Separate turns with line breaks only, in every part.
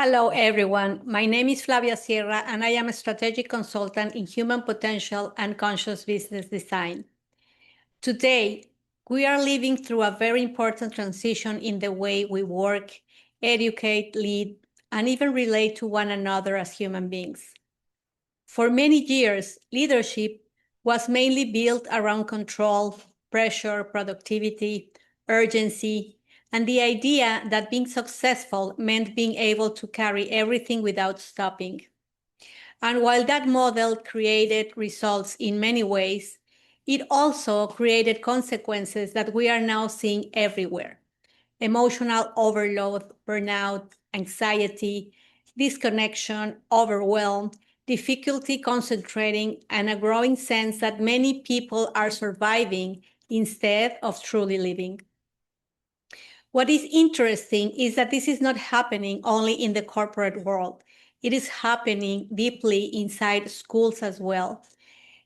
Hello, everyone. My name is Flavia Sierra, and I am a strategic consultant in human potential and conscious business design. Today, we are living through a very important transition in the way we work, educate, lead, and even relate to one another as human beings. For many years, leadership was mainly built around control, pressure, productivity, urgency, and the idea that being successful meant being able to carry everything without stopping. And while that model created results in many ways, it also created consequences that we are now seeing everywhere: emotional overload, burnout, anxiety, disconnection, overwhelm, difficulty concentrating, and a growing sense that many people are surviving instead of truly living. What is interesting is that this is not happening only in the corporate world. It is happening deeply inside schools as well.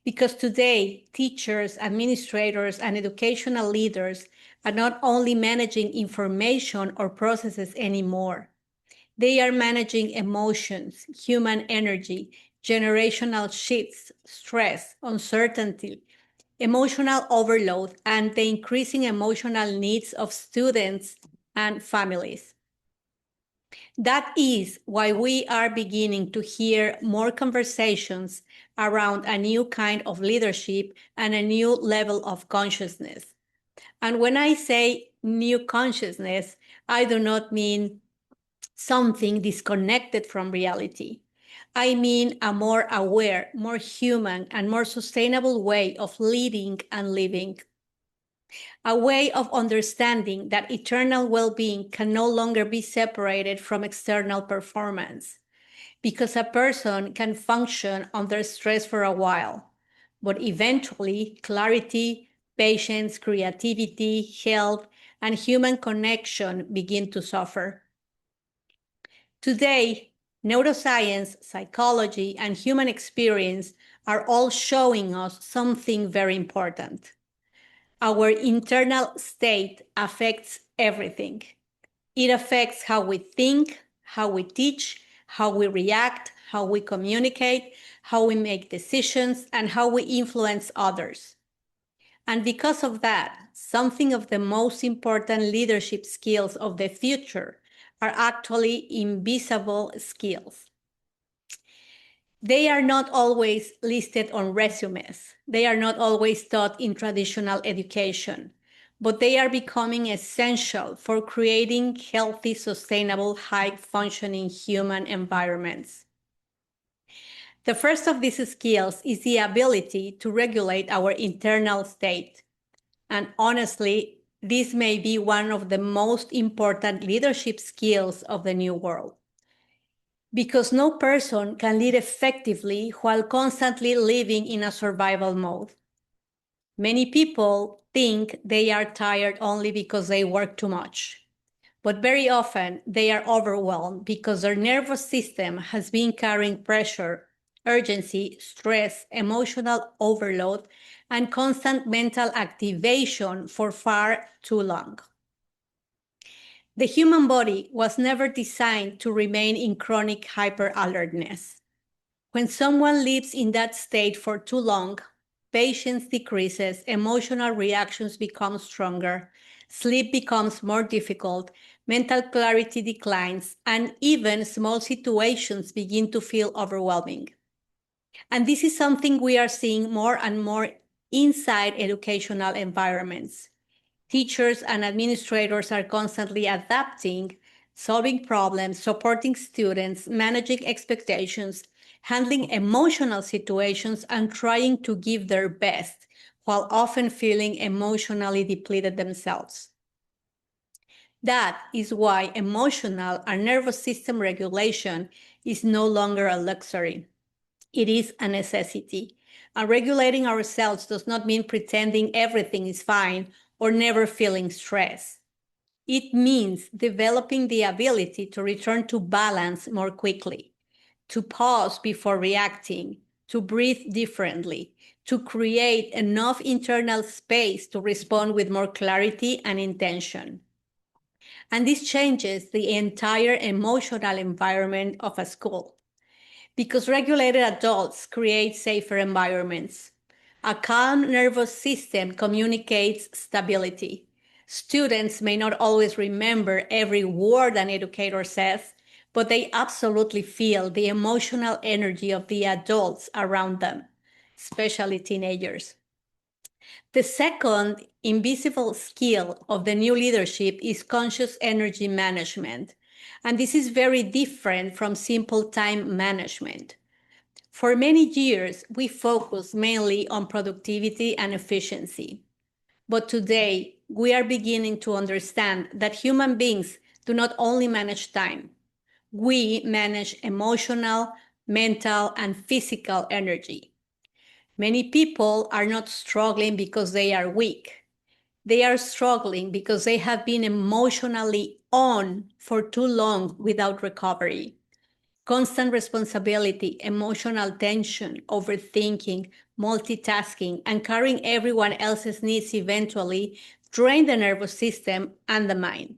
Because today, teachers, administrators, and educational leaders are not only managing information or processes anymore. They are managing emotions, human energy, generational shifts, stress, uncertainty, emotional overload, and the increasing emotional needs of students and families. That is why we are beginning to hear more conversations around a new kind of leadership and a new level of consciousness. And when I say new consciousness, I do not mean something disconnected from reality. I mean a more aware, more human, and more sustainable way of leading and living. A way of understanding that eternal well-being can no longer be separated from external performance, because a person can function under stress for a while, but eventually clarity, patience, creativity, health, and human connection begin to suffer. Today, neuroscience, psychology, and human experience are all showing us something very important. Our internal state affects everything. It affects how we think, how we teach, how we react, how we communicate, how we make decisions, and how we influence others. And because of that, something of the most important leadership skills of the future are actually invisible skills. They are not always listed on resumes. They are not always taught in traditional education, but they are becoming essential for creating healthy, sustainable, high-functioning human environments. The first of these skills is the ability to regulate our internal state. And honestly, this may be one of the most important leadership skills of the new world. Because no person can lead effectively while constantly living in a survival mode. Many people think they are tired only because they work too much. But very often they are overwhelmed because their nervous system has been carrying pressure, urgency, stress, emotional overload, and constant mental activation for far too long. The human body was never designed to remain in chronic hyper-alertness. When someone lives in that state for too long, patience decreases, emotional reactions become stronger, sleep becomes more difficult, mental clarity declines, and even small situations begin to feel overwhelming. And this is something we are seeing more and more inside educational environments. Teachers and administrators are constantly adapting, solving problems, supporting students, managing expectations, handling emotional situations, and trying to give their best, while often feeling emotionally depleted themselves. That is why emotional and nervous system regulation is no longer a luxury. It is a necessity. And regulating ourselves does not mean pretending everything is fine or never feeling stress. It means developing the ability to return to balance more quickly, to pause before reacting, to breathe differently, to create enough internal space to respond with more clarity and intention. And this changes the entire emotional environment of a school. Because regulated adults create safer environments. A calm nervous system communicates stability. Students may not always remember every word an educator says, but they absolutely feel the emotional energy of the adults around them, especially teenagers. The second invisible skill of the new leadership is conscious energy management. And this is very different from simple time management. For many years, we focused mainly on productivity and efficiency. But today, we are beginning to understand that human beings do not only manage time, we manage emotional, mental, and physical energy. Many people are not struggling because they are weak. They are struggling because they have been emotionally on for too long without recovery. Constant responsibility, emotional tension, overthinking, multitasking, and carrying everyone else's needs eventually drain the nervous system and the mind.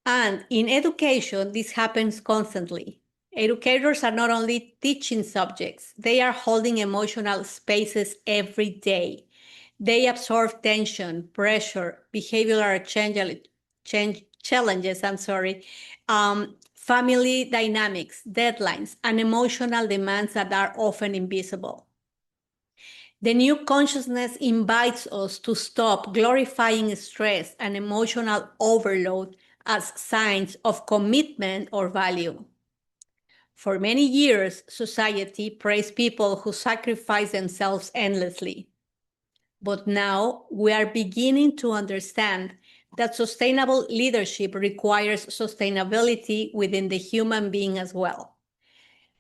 And in education, this happens constantly. Educators are not only teaching subjects, they are holding emotional spaces every day. They absorb tension, pressure, behavioral challenges, family dynamics, deadlines, and emotional demands that are often invisible. The new consciousness invites us to stop glorifying stress and emotional overload as signs of commitment or value. For many years, society praised people who sacrifice themselves endlessly. But now we are beginning to understand that sustainable leadership requires sustainability within the human being as well.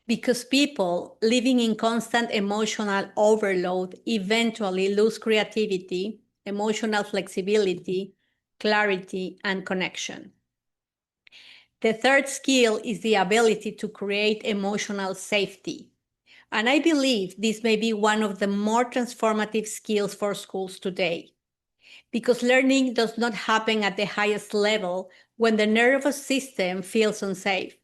Because people living in constant emotional overload eventually lose creativity, emotional flexibility, clarity, and connection. The third skill is the ability to create emotional safety. And I believe this may be one of the more transformative skills for schools today. Because learning does not happen at the highest level when the nervous system feels unsafe.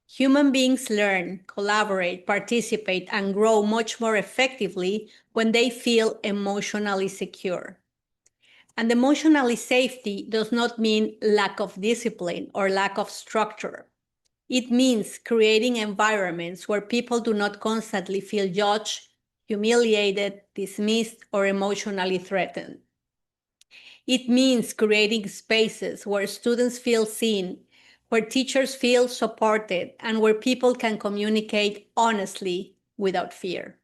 Human beings learn, collaborate, participate, and grow much more effectively when they feel emotionally secure. And emotionally safety does not mean lack of discipline or lack of structure. It means creating environments where people do not constantly feel judged, humiliated, dismissed, or emotionally threatened. It means creating spaces where students feel seen, where teachers feel supported, and where people can communicate honestly without fear.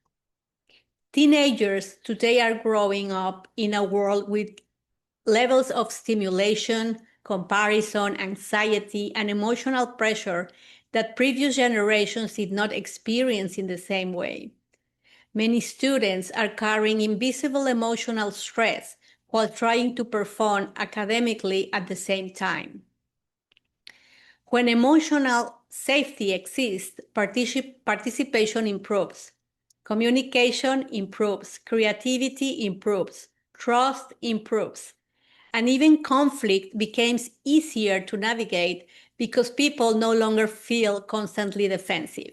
Teenagers today are growing up in a world with levels of stimulation, comparison, anxiety, and emotional pressure that previous generations did not experience in the same way. Many students are carrying invisible emotional stress while trying to perform academically at the same time. When emotional safety exists, participation improves, communication improves, creativity improves, trust improves, and even conflict becomes easier to navigate because people no longer feel constantly defensive.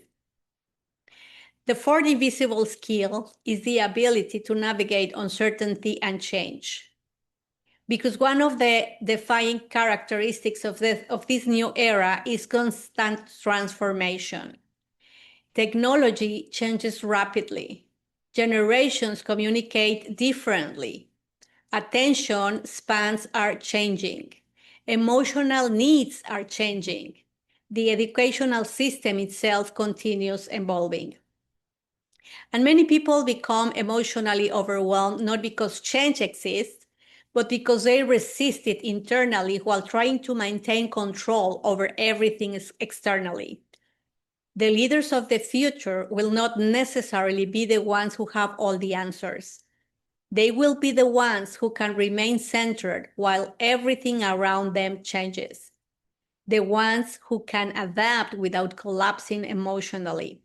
The fourth invisible skill is the ability to navigate uncertainty and change. Because one of the defining characteristics of this new era is constant transformation. Technology changes rapidly. Generations communicate differently. Attention spans are changing. Emotional needs are changing. The educational system itself continues evolving. And many people become emotionally overwhelmed not because change exists, but because they resist it internally while trying to maintain control over everything externally. The leaders of the future will not necessarily be the ones who have all the answers. They will be the ones who can remain centered while everything around them changes. The ones who can adapt without collapsing emotionally.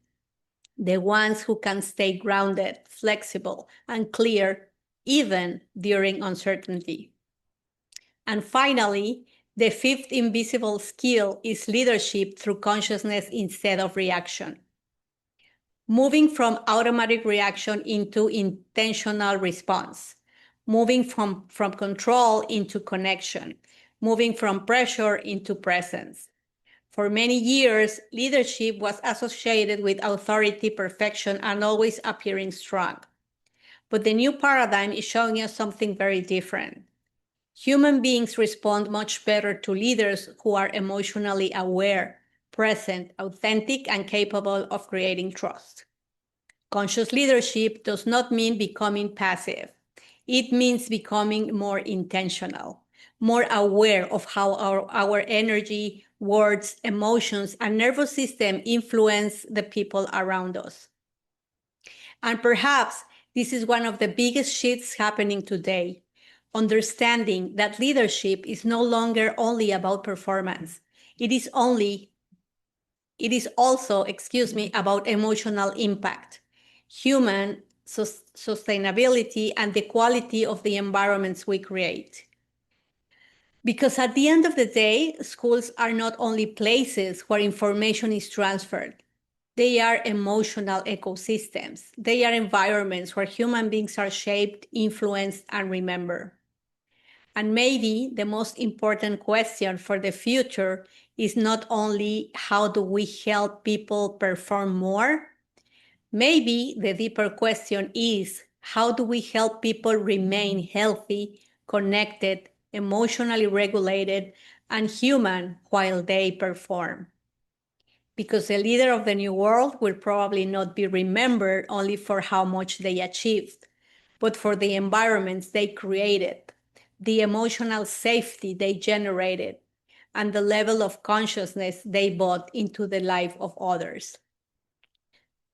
The ones who can stay grounded, flexible, and clear even during uncertainty. And finally, the fifth invisible skill is leadership through consciousness instead of reaction. Moving from automatic reaction into intentional response. Moving from control into connection. Moving from pressure into presence. For many years, leadership was associated with authority, perfection, and always appearing strong. But the new paradigm is showing us something very different. Human beings respond much better to leaders who are emotionally aware, present, authentic, and capable of creating trust. Conscious leadership does not mean becoming passive. It means becoming more intentional, more aware of how our energy, words, emotions, and nervous system influence the people around us. And perhaps this is one of the biggest shifts happening today. Understanding that leadership is no longer only about performance. It is also, about emotional impact, human sustainability, and the quality of the environments we create. Because at the end of the day, schools are not only places where information is transferred. They are emotional ecosystems. They are environments where human beings are shaped, influenced, and remembered. And maybe the most important question for the future is not only how do we help people perform more? Maybe the deeper question is how do we help people remain healthy, connected, emotionally regulated, and human while they perform? Because the leader of the new world will probably not be remembered only for how much they achieved, but for the environments they created, the emotional safety they generated, and the level of consciousness they brought into the life of others.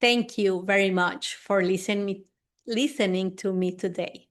Thank you very much for listening to me today.